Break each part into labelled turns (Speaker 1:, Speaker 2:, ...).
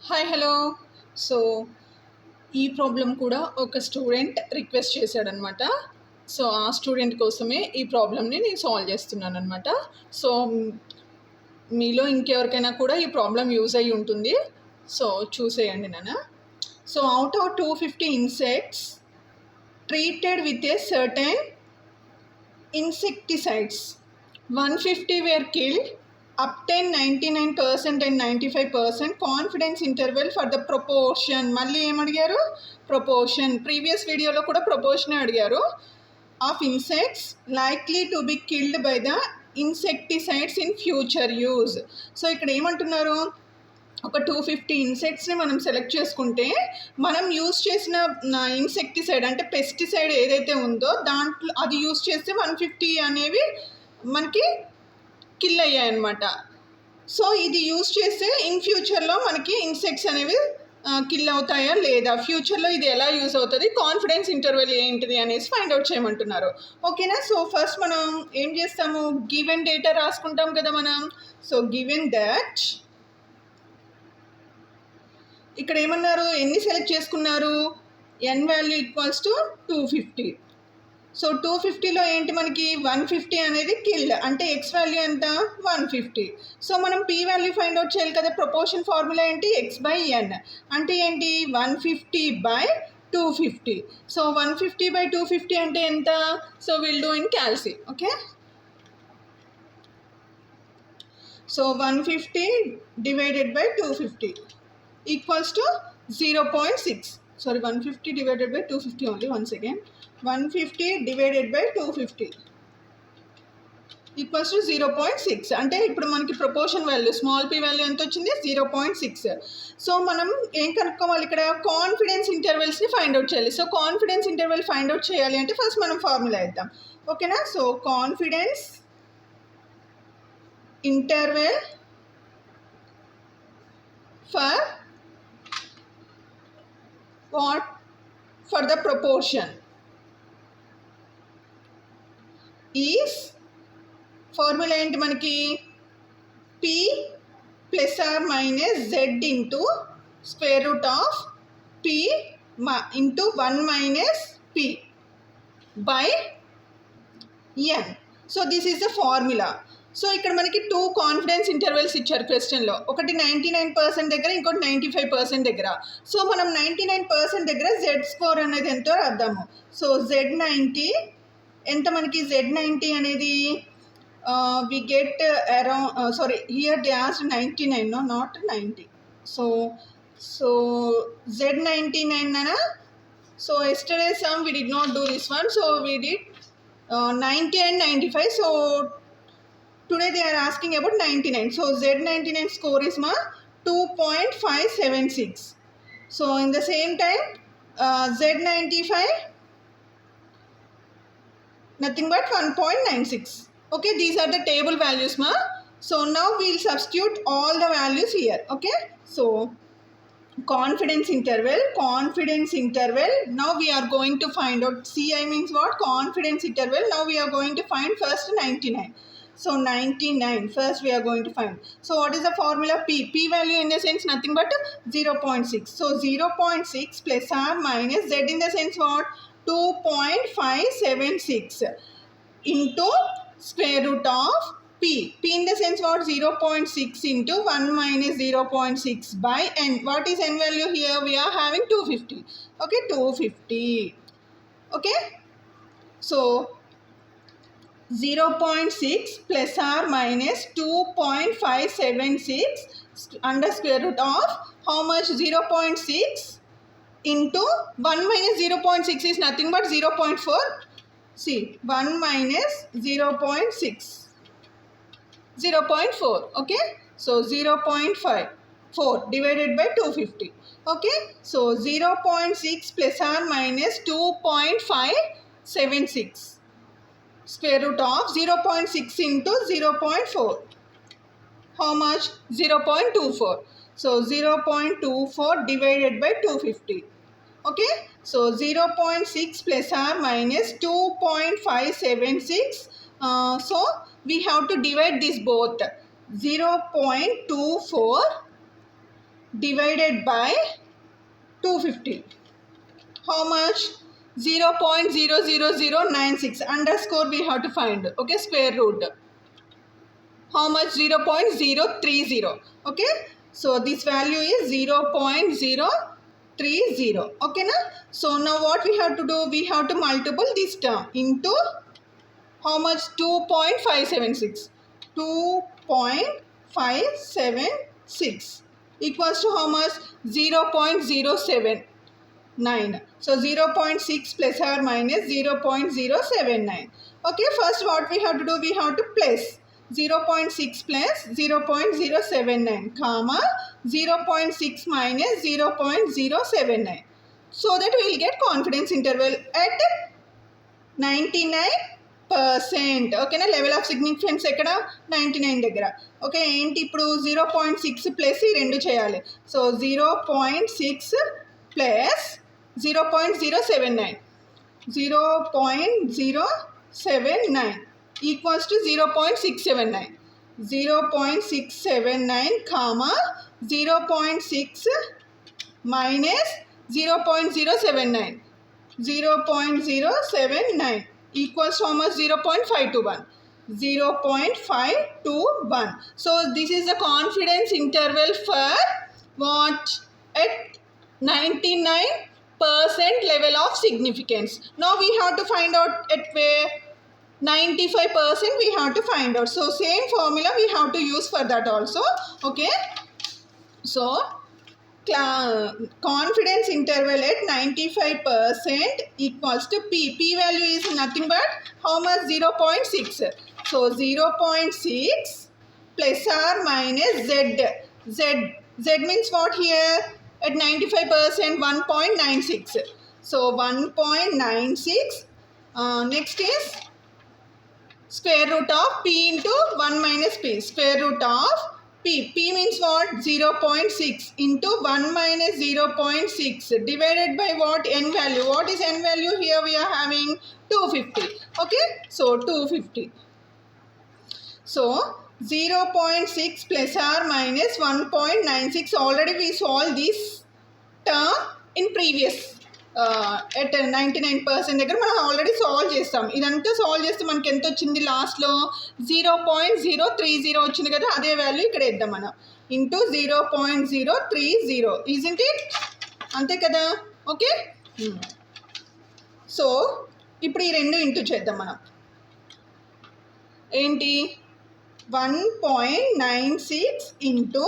Speaker 1: Hi hello. So ఈ problem కూడా ఒక స్టూడెంట్ రిక్వెస్ట్ చేశాడనమాట. సో ఆ స్టూడెంట్ కోసమే ఈ ప్రాబ్లమ్ని నేను సాల్వ్ చేస్తున్నాను అనమాట. సో మీలో ఇంకెవరికైనా కూడా ఈ ప్రాబ్లం యూజ్ అయ్యి ఉంటుంది. సో చూసేయండి నాన్న. So out of 250 insects treated with a certain insecticides, 150 were killed. Obtain 99% and 95% confidence interval for the proportion. మళ్ళీ ఏమడిగారు? ప్రపోర్షన్. ప్రీవియస్ వీడియోలో కూడా ప్రపోర్షనే అడిగారు. Of insects likely to be killed by the insecticides in future use. So ఇక్కడ ఏమంటున్నారు? ఒక 250 ఇన్సెక్ట్స్ని మనం select చేసుకుంటే మనం యూజ్ చేసిన ఇన్సెక్టిసైడ్ అంటే పెస్టిసైడ్ ఏదైతే ఉందో దాంట్లో అది యూజ్ చేస్తే 150 అనేవి మనకి కిల్ అయ్యాయి అన్నమాట. సో ఇది యూజ్ చేస్తే ఇన్ ఫ్యూచర్లో మనకి ఇన్సెక్ట్స్ అనేవి కిల్ అవుతాయా లేదా, ఫ్యూచర్లో ఇది ఎలా యూజ్ అవుతుంది, కాన్ఫిడెన్స్ ఇంటర్వెల్ ఏంటిది అనేసి ఫైండ్ అవుట్ చేయమంటున్నారు. ఓకేనా? సో ఫస్ట్ మనం ఏం చేస్తాము? గివెన్ డేటా రాసుకుంటాం కదా మనం. సో గివెన్ దట్ ఇక్కడ ఏమన్నారు? ఎన్ని సెలెక్ట్ చేసుకున్నారు? n value equals to 250. So 250లో ఏంటి మనకి 150 అనేది కిల్డ్, అంటే ఎక్స్ వాల్యూ ఎంత? 150. సో మనం పీ వాల్యూ ఫైండ్ అవుట్ చేయాలి కదా. ప్రపోర్షన్ ఫార్ములా ఏంటి? x/n. అంటే ఏంటి? 150/250. సో 150/250 అంటే ఎంత? So will do in calci. Okay, so 150 divided by 250 equals to 0.6. Sorry, 150 divided by 250 only. Once again 150 divided by 250 equals to 0.6. అంటే ఇప్పుడు మనకి proportion value small P value ఎంత వచ్చింది? 0.6. సో మనం ఏం కనుక్కోవాలి ఇక్కడ? కాన్ఫిడెన్స్ ఇంటర్వెల్స్ని ఫైండ్ అవుట్ చేయాలి. So confidence interval find out చేయాలి అంటే ఫస్ట్ మనం ఫార్ములా ఇద్దాం. ఓకేనా? So confidence interval for what? For the proportion is formula ఏంటి మనకి? p plus or minus z into square root of p into 1 minus p by n. So this is the formula. So ఇక్కడ మనకి 2 confidence intervals ఇచ్చారు క్వశ్చన్లో. ఒకటి 99% దగ్గర, ఇంకోటి 95% దగ్గర. సో మనం 99% దగ్గర జెడ్ స్కోర్ అనేది ఎంతో రాద్దాము. సో Z90 ఎంత మనకి? Z90 అనేది we get around, sorry here they asked 99, no not 90. So Z99 అనా. So yesterday some we did not do this one, so we did 90 and 95. So today they are asking about 99. So Z99 score is 2.576. So in the same time Z95 nothing but 1.96. Okay, these are the table values So now we will substitute all the values here. Okay, so confidence interval. Now we are going to find out. CI means what? Confidence interval. Now we are going to find first 99. So 99 first we are going to find. So what is the formula? P value in the sense nothing but 0.6. So 0.6 plus or minus z in the sense what? 2.576 into square root of p. P in the sense what? 0.6 into 1 minus 0.6 by n. What is n value here? We are having 250. Okay, 250. Okay, so 0.6 plus or minus 2.576 under square root of how much? 0.6 into 1 minus 0.6 is nothing but 0.4. See, 1 minus 0.6, 0.4. Okay, so 0.54 divided by 250. Okay, so 0.6 plus or minus 2.576 square root of 0.6 into 0.4. How much? 0.24. So 0.24 divided by 250. Okay, so 0.6 plus or minus 2.576. So we have to divide this both. 0.24 divided by 250. How much? 0.00096 underscore we have to find. Okay, square root. How much? 0.030. Okay, so this value is 0.030. Okay na? So now what we have to do? We have to multiple this term into how much? 2.576. 2.576 equals to how much? 0.079. So 0.6 plus or minus 0.079. Okay, first what we have to do? We have to place 0.6 plus 0.079 comma 0.6 minus 0.079. So that we will get confidence interval at 99%. ఓకేనా, level of significance ఎక్కడ? 99 దగ్గర. Okay, ఏంటి ఇప్పుడు 0.6 plus ఈ రెండు చేయాలి. So 0.6 plus 0.079 0.079 equals to 0.679. 0.679 comma 0.6 minus 0.079. 0.079 equals to how much? 0.521. 0.521. So this is the confidence interval for what? At 99% level of significance. Now we have to find out at where? 95% we have to find out. So same formula we have to use for that also. Okay, so confidence interval at 95% equals to P. P value is nothing but how much? 0.6. So 0.6 plus or minus Z. Z means what here? At 95% 1.96. So 1.96. Next is square root of P into 1 minus P. Square root of P. P means what? 0.6 into 1 minus 0.6 divided by what? N value. What is N value? Here we are having 250. Okay, so 250. So 0.6 plus or minus 1.96. Already we solved this term in previous at 99% దగ్గర మనం already solve చేస్తాం. ఇదంతా solve చేస్తే మనకి ఎంత వచ్చింది? లాస్ట్లో 0.030 వచ్చింది కదా, అదే వాల్యూ ఇక్కడ వేద్దాం మనం. ఇంటూ 0.030. Isn't it? అంతే కదా. ఓకే, సో ఇప్పుడు ఈ రెండు ఇంటూ చేద్దాం మనం. ఏంటి? 1.96 into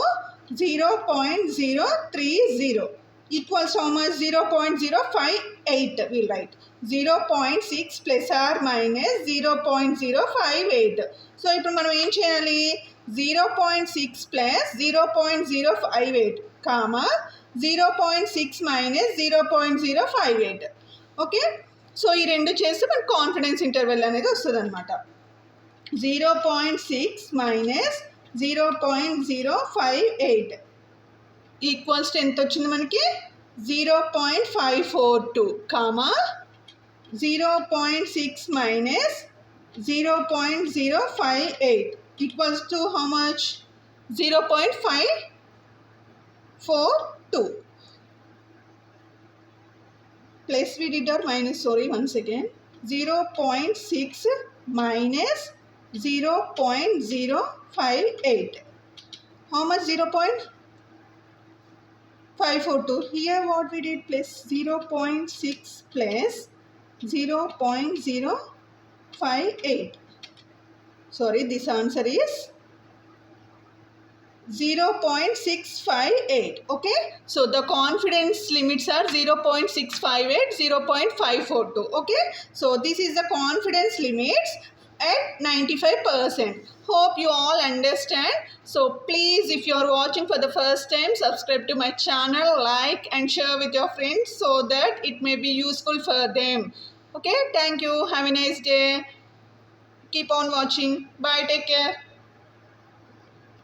Speaker 1: 0.030 equals how much? 0.058 we'll write. 0.6 plus or minus 0.058. So ఇప్పుడు మనం ఏం చేయాలి? 0.6 plus 0.058 comma 0.6 minus 0.058. Okay, so ఈ రెండు చేస్తే మనకు కాన్ఫిడెన్స్ ఇంటర్వెల్ అనేది వస్తుంది అనమాట. 0.6 మైనస్ 0.058 ఈక్వల్స్ టు ఎంత వచ్చింది మనకి? 0.542 comma 0.6 minus 0.058 equals to how much? 0.542. Plus we did or minus? Sorry, once again. 0.6 minus 0.058. How much? 0.542. Here what we did? Plus 0.6 plus 0.058. Sorry, this answer is 0.658. Okay, so the confidence limits are 0.658, 0.542. Okay, so this is the confidence limits at 95%. Hope you all understand. So please, if you are watching for the first time, subscribe to my channel, like and share with your friends so that it may be useful for them. Okay, thank you. Have a nice day. Keep on watching. Bye. Take care.